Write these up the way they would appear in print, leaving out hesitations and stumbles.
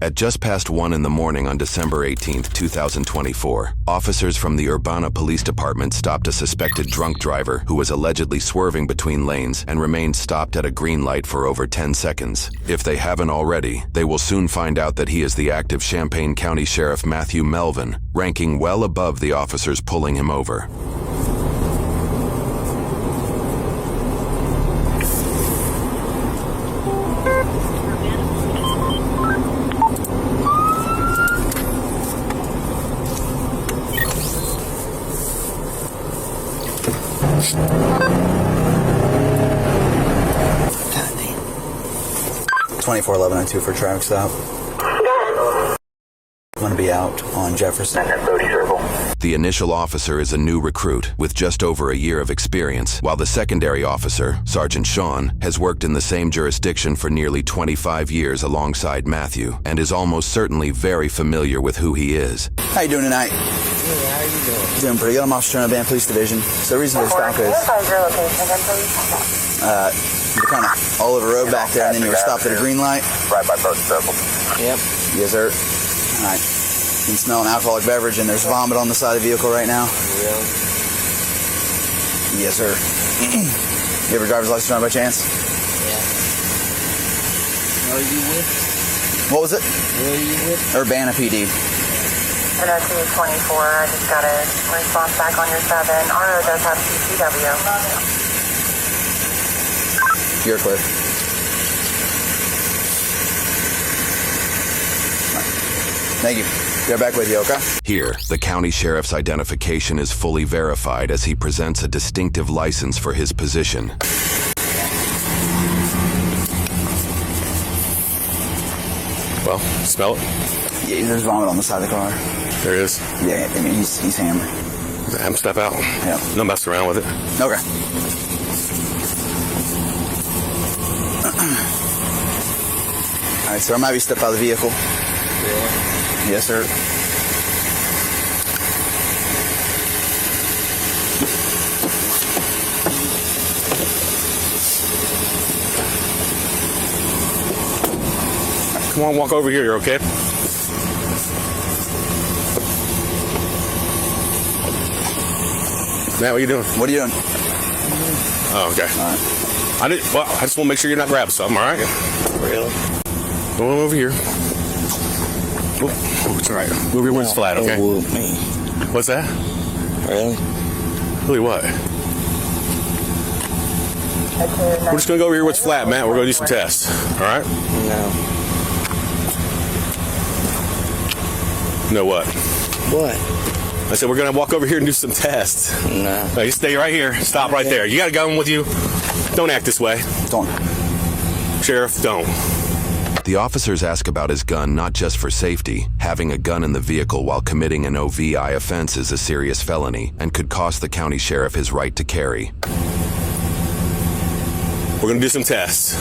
At just past 1 in the morning on December 18, 2024, officers from the Urbana Police Department stopped a suspected drunk driver who was allegedly swerving between lanes and remained stopped at a green light for over 10 seconds. If they haven't already, they will soon find out that he is the active Champaign County Sheriff Matthew Melvin, ranking well above the officers pulling him over. God damn. 241102 for traffic stop. I'm going to be out on Jefferson. The initial officer is a new recruit with just over a year of experience, while the secondary officer, Sergeant Sean, has worked in the same jurisdiction for nearly 25 years alongside Matthew and is almost certainly very familiar with who he is. How you doing tonight? Good, how are you doing? Doing pretty good. I'm Officer in the Van Police Division. So the reason for the stop is your location again, please? you're kind of all over the road back there, and then you were stopped at a green light. Right by Burke Circle. Yep. Yes, sir. All right. You can smell an alcoholic beverage, and there's vomit on the side of the vehicle right now. Really? Yes, sir. You have a driver's license on by chance? Yeah. Where are you with? What was it? Where are you with? Urbana PD. And that's 24. I just got a response back on your 7. RO does have CCW. You're clear. Thank you. Get back with you, okay? Here, the county sheriff's identification is fully verified as he presents a distinctive license for his position. Well, smell it? Yeah, there's vomit on the side of the car. There is. Yeah, I mean, he's hammered. Ham step out. Yeah. No mess around with it. Okay. All right, sir, I might be stepped out of the vehicle. Really? Yes, sir. Come on, walk over here. You're okay? Matt, what are you doing? What are you doing? Oh, okay. All right. I just want to make sure you're not grabbing something, all right? Really? Go on over here. Oh, it's all right. Move your wheels flat, okay? Oh, me. What's that? Really? Really what? We're just going to go over here where it's flat, Matt. We're going to do some tests, all right? No. No what? What? I said we're going to walk over here and do some tests. No. You stay right here. Stop right there. You got a gun with you? Don't act this way. Don't. Sheriff, don't. The officers ask about his gun not just for safety. Having a gun in the vehicle while committing an OVI offense is a serious felony and could cost the county sheriff his right to carry. We're going to do some tests,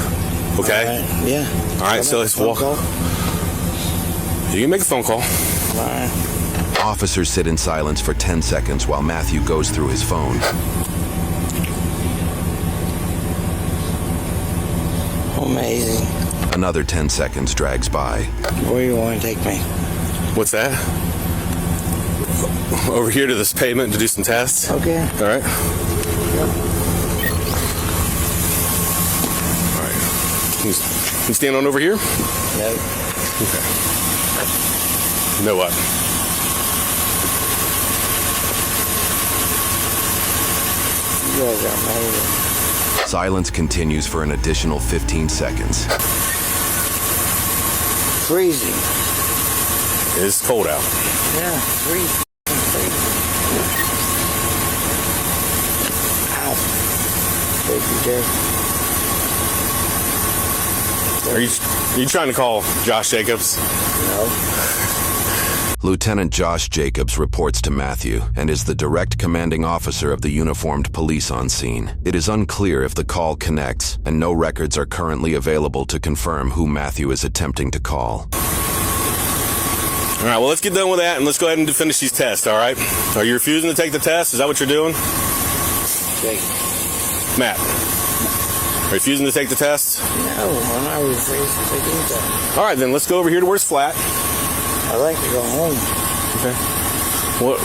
okay? All right. Yeah. All right, so let's walk. Call? You can make a phone call. All right. Officers sit in silence for 10 seconds while Matthew goes through his phone. Amazing. Another 10 seconds drags by. Where do you want to take me? What's that? Over here to this pavement to do some tests. Okay. All right. All right. You stand on over here? No. Okay. No what? You guys are amazing. Silence continues for an additional 15 seconds. Freezing. It's cold out. Yeah, freezing. Ow. Thank you, Jeff. Are you trying to call Josh Jacobs? No. Lieutenant Josh Jacobs reports to Matthew and is the direct commanding officer of the uniformed police on scene. It is unclear if the call connects, and no records are currently available to confirm who Matthew is attempting to call. All right, well, let's get done with that, and let's go ahead and finish these tests, all right? Are you refusing to take the test? Is that what you're doing? Jake. Matt. Refusing to take the test? No, I'm not refusing to take any test. All right, then let's go over here to where it's flat. I'd like to go home. Okay.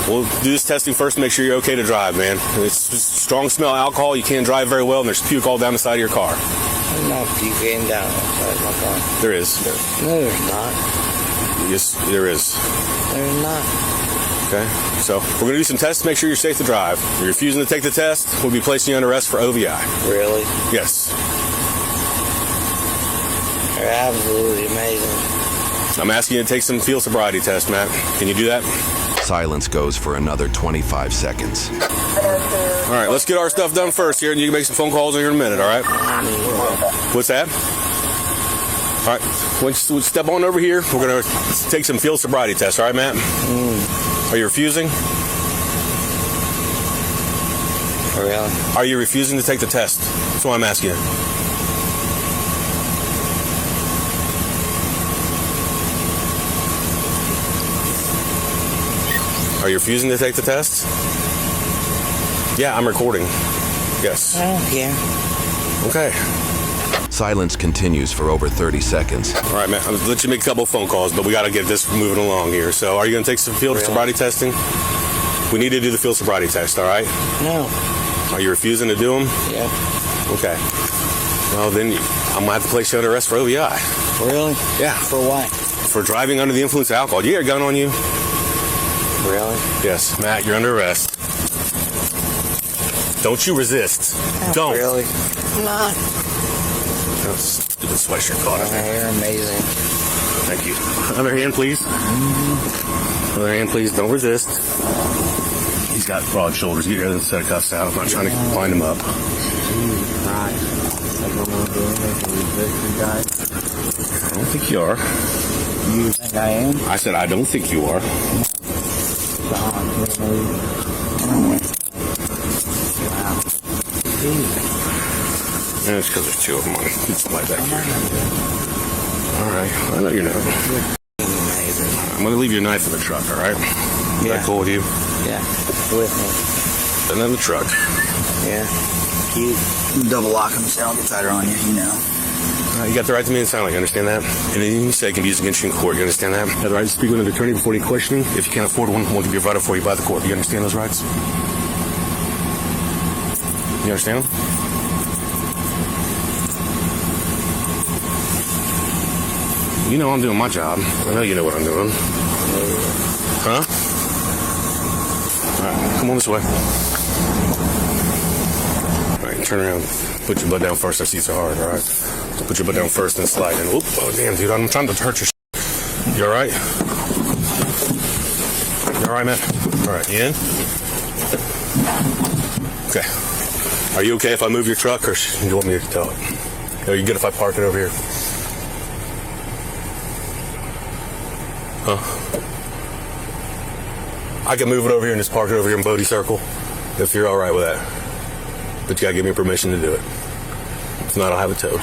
We'll do this testing first to make sure you're okay to drive, man. It's just strong smell of alcohol. You can't drive very well, and there's puke all down the side of your car. I'm not puking down outside my car. There is. No, there's not. Yes, there is. There's not. Okay. So we're going to do some tests to make sure you're safe to drive. You're refusing to take the test, we'll be placing you under arrest for OVI. Really? Yes. They're absolutely amazing. I'm asking you to take some field sobriety test, Matt. Can you do that? Silence goes for another 25 seconds. All right, let's get our stuff done first here, and you can make some phone calls here in a minute, all right? What's that? All right, we'll step on over here. We're going to take some field sobriety tests, all right, Matt? Are you refusing? Really? Are you refusing to take the test? That's what I'm asking you. Are you refusing to take the test? Yeah, I'm recording. Yes. I don't care. Okay. Silence continues for over 30 seconds. All right, man. I'll let you make a couple of phone calls, but we got to get this moving along here. So are you going to take some field sobriety testing? We need to do the field sobriety test, all right? No. Are you refusing to do them? Yeah. Okay. Well, then I'm going to have to place you under arrest for OVI. Really? Yeah. For what? For driving under the influence of alcohol. You got a gun on you? Really? Yes. Matt, you're under arrest. Don't you resist. Don't. Really? I'm not. Stupid sweatshirt caught up. You're amazing. Thank you. Other hand, please. Other hand, please. Don't resist. He's got broad shoulders. Get your other set of cuffs out. I'm not trying to wind him up. Right. I don't think you are. You think I am? I said I don't think you are. Wow. And it's because there's two of them on it. It's like back here. All right. I know you're not. I'm going to leave your knife in the truck, all right? Is that cool with you? Yeah. With me. And then the truck. Yeah. Cute. Double lock them so they don't get tighter on you, you know. You got the right to remain silent, you understand that? Anything you say can be used against you in court, you understand that? You have the right to speak with an attorney before any questioning. If you can't afford one, we'll give you a right for you by the court. You understand those rights? You understand them? You know I'm doing my job. I know you know what I'm doing. Huh? All right, come on this way. All right, turn around. Put your butt down first. Our seats are hard, all right? So put your butt down first and slide in. Oop, oh, damn, dude, I'm trying to hurt your You all right? You all right, man? All right, you in? Okay. Are you okay if I move your truck, or do you want me to tell it? Are you good if I park it over here? Huh? I can move it over here and just park it over here in Bodie Circle, if you're all right with that. But you gotta give me permission to do it. If not, I'll have it towed.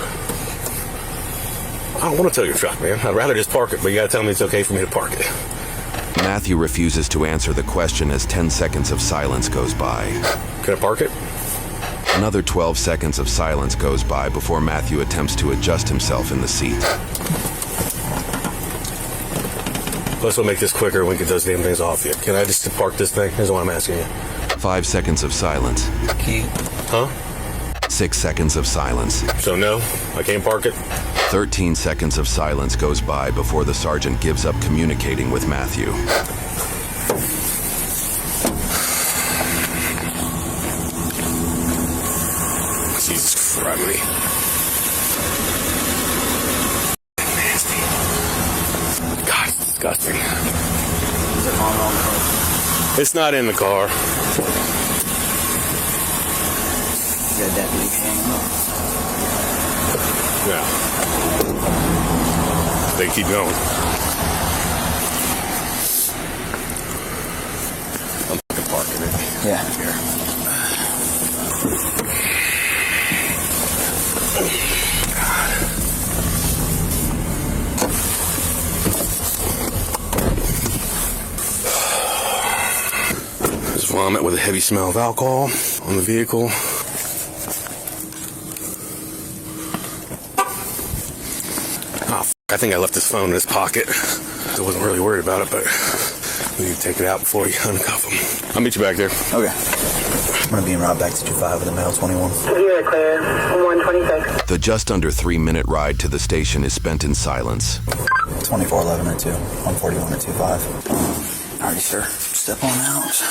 I don't want to tow your truck, man. I'd rather just park it, but you gotta tell me it's okay for me to park it. Matthew refuses to answer the question as 10 seconds of silence goes by. Can I park it? Another 12 seconds of silence goes by before Matthew attempts to adjust himself in the seat. Let's make this quicker and we get those damn things off you. Can I just park this thing? Is what I'm asking you. 5 seconds of silence. Cute. Huh? 6 seconds of silence. So no, I can't park it? 13 seconds of silence goes by before the sergeant gives up communicating with Matthew. Jesus Christ. Nasty. God, it's disgusting. It's not in the car. Got deputy hanging up. Yeah. They keep going. I'm fucking parking it. Yeah. Here. There's vomit with a heavy smell of alcohol on the vehicle. I think I left his phone in his pocket. I wasn't really worried about it, but we need to take it out before you uncuff him. I'll meet you back there. Okay. I'm going to be en route back to 25 with a male 21. You're clear. 126. The just under 3-minute ride to the station is spent in silence. 2411 or 2. 141 or 25. Alrighty, sir. Step on out.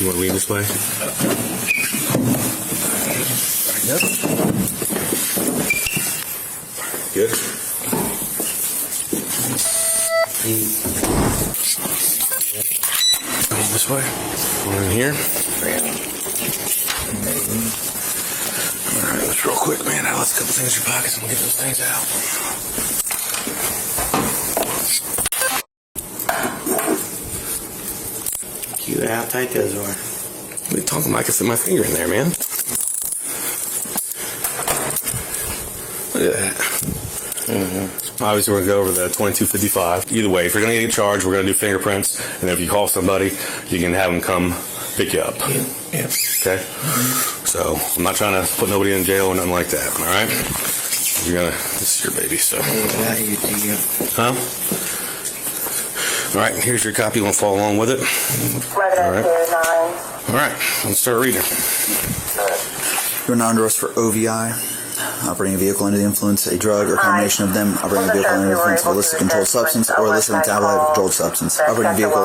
You want to lean this way? Yep. Good. Lean this way. One in here. Alright, let's real quick, man. I left a couple things in your pockets. I'm gonna get those things out. Cute how tight those are. What are you talking about? I can fit my finger in there, man. Look at that. Obviously, we're going to go over the 2255. Either way, if you're going to get charged, we're going to do fingerprints. And if you call somebody, you can have them come pick you up. Yeah. Okay? So, I'm not trying to put nobody in jail or nothing like that. All right? This is your baby, so. Huh? All right, here's your copy. You want to follow along with it? All right. All right, let's start reading. You're not under arrest for OVI, operating a vehicle under the influence, a drug, or combination of them, operating a vehicle under the influence of illicit controlled substance, or illicit metabolite of controlled substance, operating a vehicle.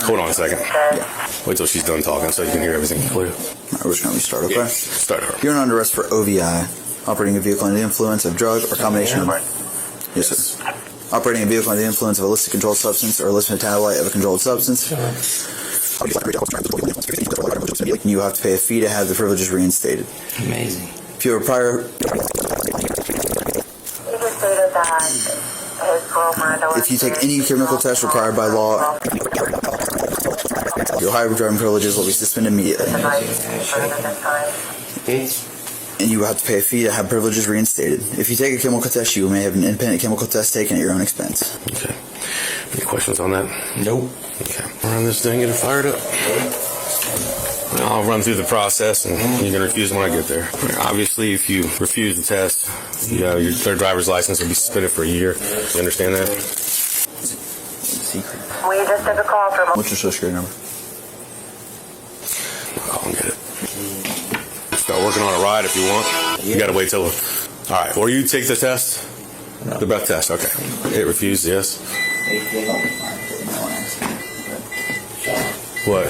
Hold on a second. Yeah. Wait till she's done talking so you can hear everything clear. Alright, we're just going to restart, okay? Start her. You're not under arrest for OVI, operating a vehicle under the influence of drug, or combination of. Yes, sir. Operating a vehicle under the influence of illicit controlled substance or illicit metabolite of a controlled substance. You have to pay a fee to have the privileges reinstated. Amazing. If you have a prior... If you take any chemical test required by law, your Ohio driving privileges will be suspended immediately. And you will have to pay a fee to have privileges reinstated. If you take a chemical test, you may have an independent chemical test taken at your own expense. Okay. Any questions on that? Nope. Okay. Run this thing, get it fired up. I'll run through the process, and you can refuse when I get there. Obviously, if you refuse the test, your third driver's license will be suspended for a year. You understand that? Secret. We just took a call from... What's your social security number? I'll call and get it. Start working on a ride if you want. You gotta wait till... Alright, or you take the test? No. The breath test, okay. It refused, yes. What?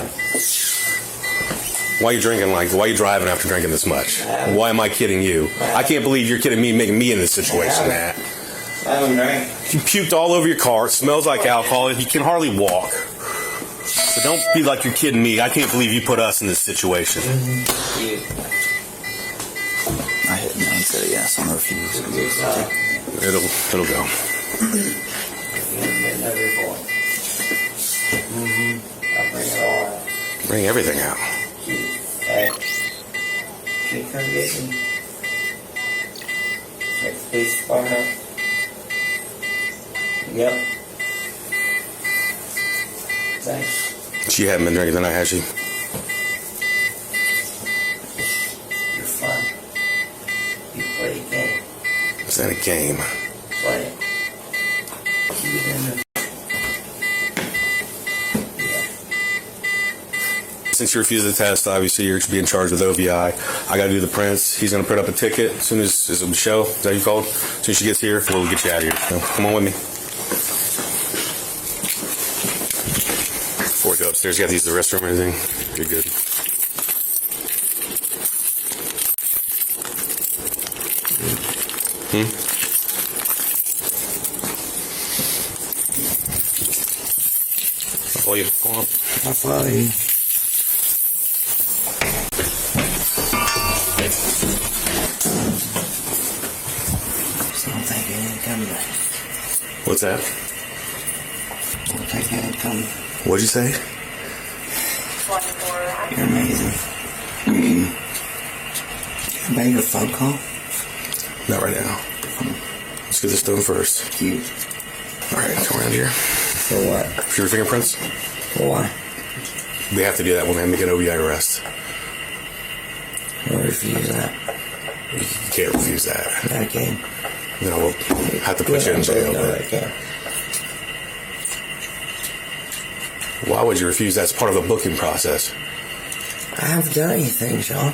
Why are you drinking why are you driving after drinking this much? Why am I kidding you? I can't believe you're kidding me, making me in this situation, Matt. You puked all over your car. It smells like alcohol. You can hardly walk. So don't be like you're kidding me. I can't believe you put us in this situation. I hit no instead of yes on the refuse. It'll go. Bring everything out. Hey, can you come get me? At the police department? Yep. Thanks. She hadn't been drinking tonight, has she? You're fun. You play a game. Is that a game? Play it. Keep it in the... Since you refused the test, obviously you're being charged with OVI. I got to do the prints. He's going to print up a ticket as soon as Michelle, is that what you called? As soon as she gets here, we'll get you out of here. So, come on with me. Before we go upstairs, you got to use the restroom or anything? You're good. I'll follow you. Go on. I'll follow you. What's that? What'd you say? You're amazing. Can I buy you a phone call? Not right now. Let's get this done first. Cute. Alright, come around here. For what? For your fingerprints? For what? We have to do that when we make an OVI arrest. I'll refuse that. You can't refuse that. I can. No, we'll have to put you in jail. No, I can't. Why would you refuse that? It's part of the booking process. I haven't done anything, Sean.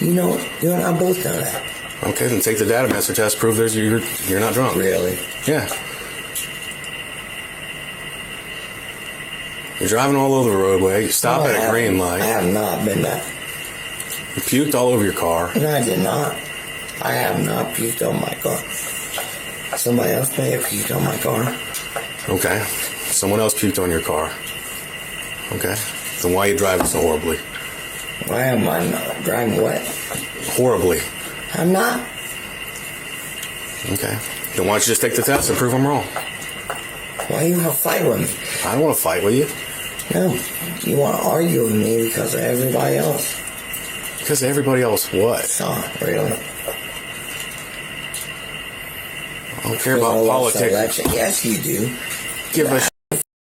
You know, you and I both know that. Okay, then take the data master test. Prove you're not drunk. Really? Yeah. You're driving all over the roadway. You stop at a green light. I have not been that. You puked all over your car. No, I did not. I have not puked on my car. Somebody else may have puked on my car. Okay. Someone else puked on your car. Okay. Then why are you driving so horribly? Why am I not driving wet? Horribly. I'm not. Okay. Then why don't you just take the test and prove I'm wrong? Why you want to fight with me? I don't want to fight with you. No. You want to argue with me because of everybody else. Because everybody else what? Sean, really? I don't care about politics. Yes, you do. Give a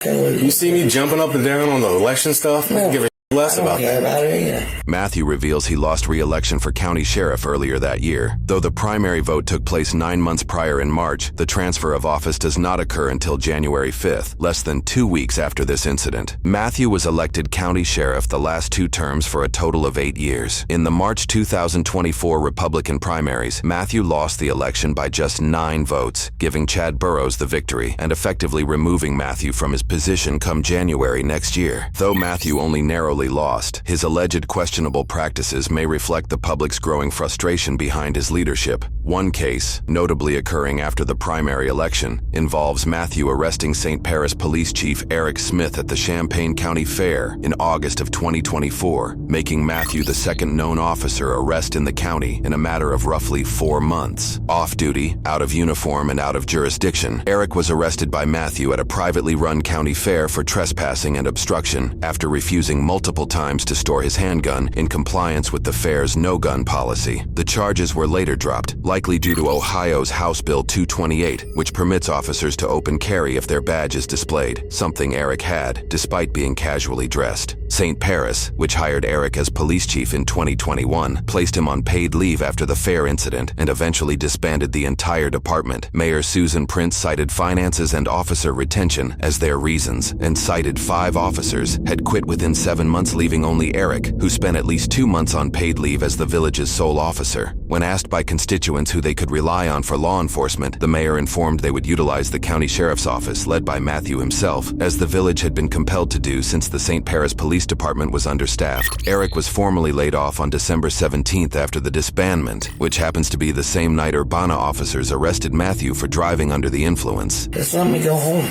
You see me jumping up and down on the election stuff? No. Give a less about care that. about it either. Matthew reveals he lost re-election for county sheriff earlier that year. Though the primary vote took place 9 months prior in March, the transfer of office does not occur until January 5th, less than 2 weeks after this incident. Matthew was elected county sheriff the last 2 terms for a total of 8 years. In the March 2024 Republican primaries, Matthew lost the election by just 9 votes, giving Chad Burrows the victory and effectively removing Matthew from his position come January next year. Though Matthew only narrowly lost, his alleged questionable practices may reflect the public's growing frustration behind his leadership. One case, notably occurring after the primary election, involves Matthew arresting St. Paris Police Chief Eric Smith at the Champaign County Fair in August of 2024, making Matthew the second known officer arrest in the county in a matter of roughly 4 months. Off-duty, out of uniform, and out of jurisdiction, Eric was arrested by Matthew at a privately run county fair for trespassing and obstruction after refusing multiple times to store his handgun in compliance with the fair's no-gun policy. The charges were later dropped, likely due to Ohio's House Bill 228, which permits officers to open carry if their badge is displayed, something Eric had, despite being casually dressed. St. Paris, which hired Eric as police chief in 2021, placed him on paid leave after the fair incident and eventually disbanded the entire department. Mayor Susan Prince cited finances and officer retention as their reasons and cited 5 officers had quit within 7 months, leaving only Eric, who spent at least 2 months on paid leave as the village's sole officer. When asked by constituents who they could rely on for law enforcement, the mayor informed they would utilize the county sheriff's office led by Matthew himself, as the village had been compelled to do since the St. Paris Police Department was understaffed. Eric was formally laid off on December 17th after the disbandment, which happens to be the same night Urbana officers arrested Matthew for driving under the influence. Just let me go home.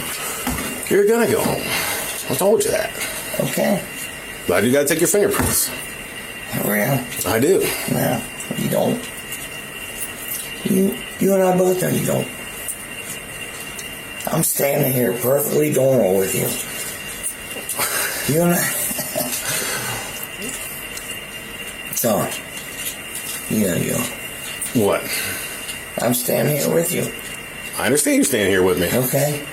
You're gonna go home. I told you that. Okay. But you gotta take your fingerprints. Really? I do. No, you don't. You and I both know you don't. I'm standing here perfectly normal with you. You and I... Sean, you know you don't. What? I'm standing here with you. I understand you're standing here with me. Okay?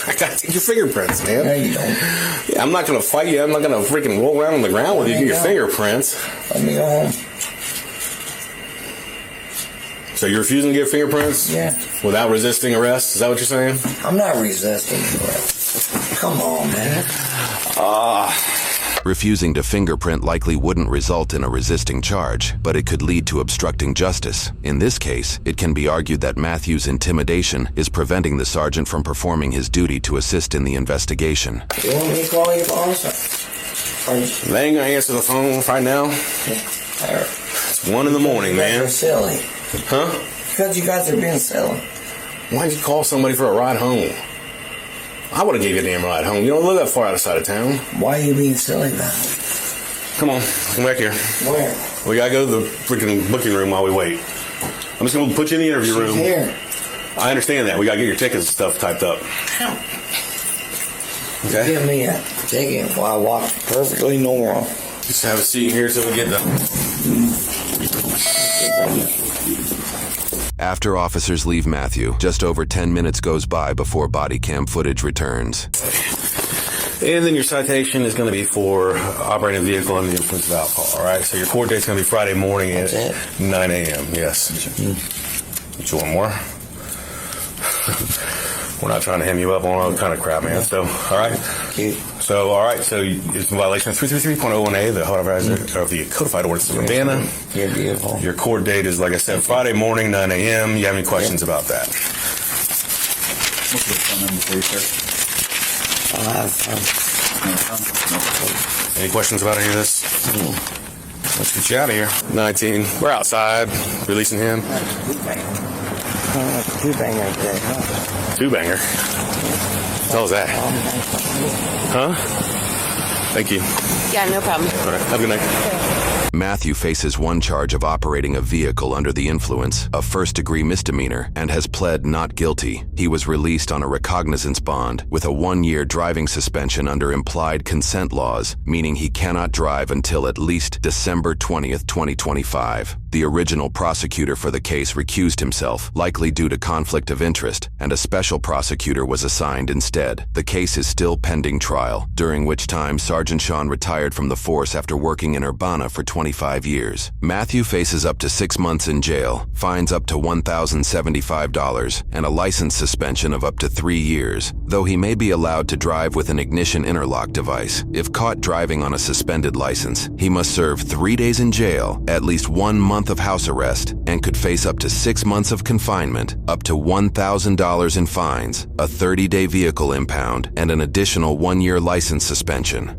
I gotta take your fingerprints, man. No, you don't. Yeah, I'm not gonna fight you. I'm not gonna freaking roll around on the ground with you. Get your fingerprints. Let me go home. So you're refusing to get fingerprints? Yeah. Without resisting arrest? Is that what you're saying? I'm not resisting it. Come on, man. Refusing to fingerprint likely wouldn't result in a resisting charge, but it could lead to obstructing justice. In this case, it can be argued that Matthew's intimidation is preventing the sergeant from performing his duty to assist in the investigation. You want me to call you, boss? They ain't gonna answer the phone right now. It's 1 in the morning, man. You're silly. Huh? Because you guys are being silly. Why'd you call somebody for a ride home? I would have gave you a damn ride home. You don't live that far outside of town. Why are you being silly about it? Come on, come back here. Where? We gotta go to the freaking booking room while we wait. I'm just gonna put you in the interview room. Here. I understand that. We gotta get your tickets and stuff typed up. Okay? Give me a ticket while I walk perfectly normal. Just have a seat here so we get the... After officers leave Matthew, just over 10 minutes goes by before body cam footage returns. And then your citation is going to be for operating a vehicle under the influence of alcohol, all right? So your court date's going to be Friday morning at 9 a.m., yes. Get you one more. We're not trying to hem you up on all that kind of crap, man. So, all right? So, all right, so it's in violation of 333.01A, the of the Codified Ordinance of Urbana. Your court date is, like I said, Friday morning, 9 a.m. You have any questions about that? What's the phone number for you, sir? Any questions about any of this? Let's get you out of here. 19. We're outside, releasing him. Two-banger today, huh? Two-banger? What the hell is that? Huh? Thank you. Yeah, no problem. All right, have a good night. Matthew faces one charge of operating a vehicle under the influence, a first-degree misdemeanor, and has pled not guilty. He was released on a recognizance bond with a 1-year driving suspension under implied consent laws, meaning he cannot drive until at least December 20th, 2025. The original prosecutor for the case recused himself, likely due to conflict of interest, and a special prosecutor was assigned instead. The case is still pending trial, during which time Sergeant Sean retired from the force after working in Urbana for 25 years. Matthew faces up to 6 months in jail, fines up to $1,075, and a license suspension of up to 3 years, though he may be allowed to drive with an ignition interlock device. If caught driving on a suspended license, he must serve 3 days in jail, at least 1 month of house arrest, and could face up to 6 months of confinement, up to $1,000 in fines, a 30-day vehicle impound, and an additional 1-year license suspension.